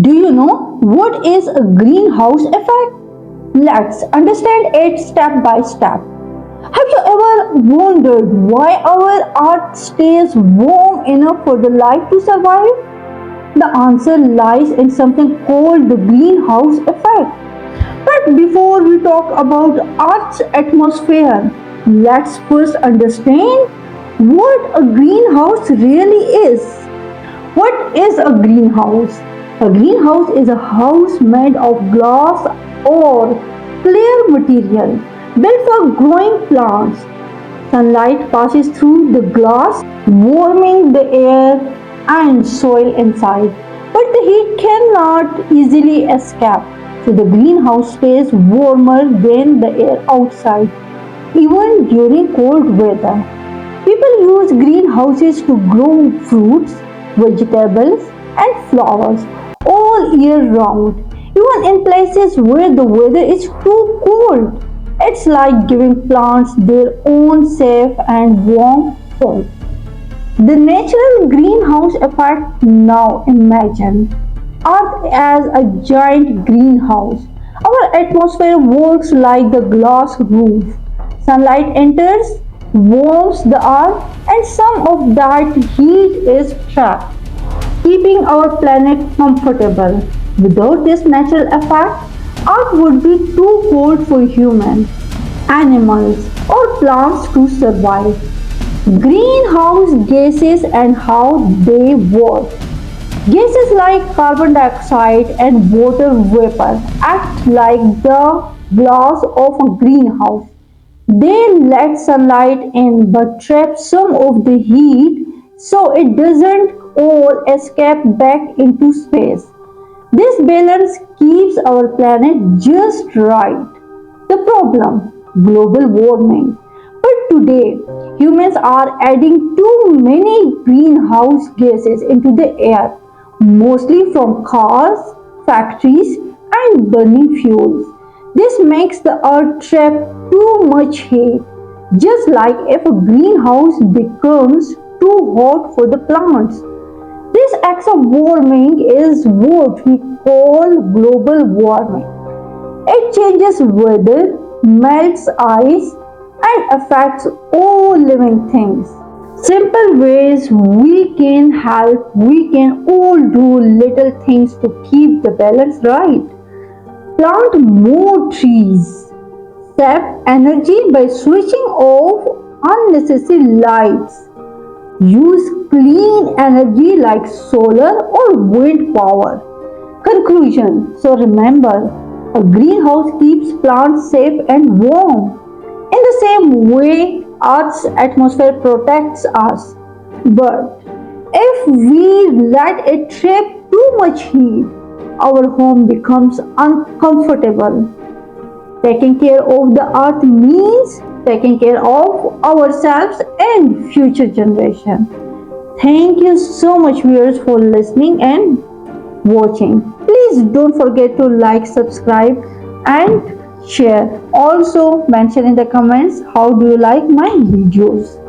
Do you know what is a greenhouse effect? Let's understand it step by step. Have you ever wondered why our earth stays warm enough for the life to survive? The answer lies in something called the greenhouse effect. But before we talk about Earth's atmosphere, let's first understand what a greenhouse really is. What is a greenhouse? A greenhouse is a house made of glass or clear material built for growing plants. Sunlight passes through the glass, warming the air and soil inside. But the heat cannot easily escape, so the greenhouse stays warmer than the air outside, even during cold weather. People use greenhouses to grow fruits, vegetables, and flowers all year round, even in places where the weather is too cold. It's like giving plants their own safe and warm home. The natural greenhouse effect. Now imagine Earth as a giant greenhouse. Our atmosphere works like the glass roof. Sunlight enters, warms the earth, and some of that heat is trapped, keeping our planet comfortable. Without this natural effect, Earth would be too cold for humans, animals, or plants to survive. Greenhouse gases and how they work. Gases like carbon dioxide and water vapor act like the glass of a greenhouse. They let sunlight in but trap some of the heat so it doesn't all escape back into space. This balance keeps our planet just right. The problem: global warming. But today, humans are adding too many greenhouse gases into the air, mostly from cars, factories, and burning fuels. This makes the earth trap too much heat, just like if a greenhouse becomes too hot for the plants. This excess warming is what we call global warming. It changes weather, melts ice, and affects all living things. Simple ways we can help, we can all do little things to keep the balance right. Plant more trees. Save energy by switching off unnecessary lights. Use clean energy like solar or wind power. Conclusion. So remember, a greenhouse keeps plants safe and warm. In the same way, Earth's atmosphere protects us. But if we let it trap too much heat, our home becomes uncomfortable. Taking care of the earth means taking care of ourselves and future generation. Thank you so much viewers for listening and watching. Please don't forget to like, subscribe and share. Also mention in the comments how do you like my videos.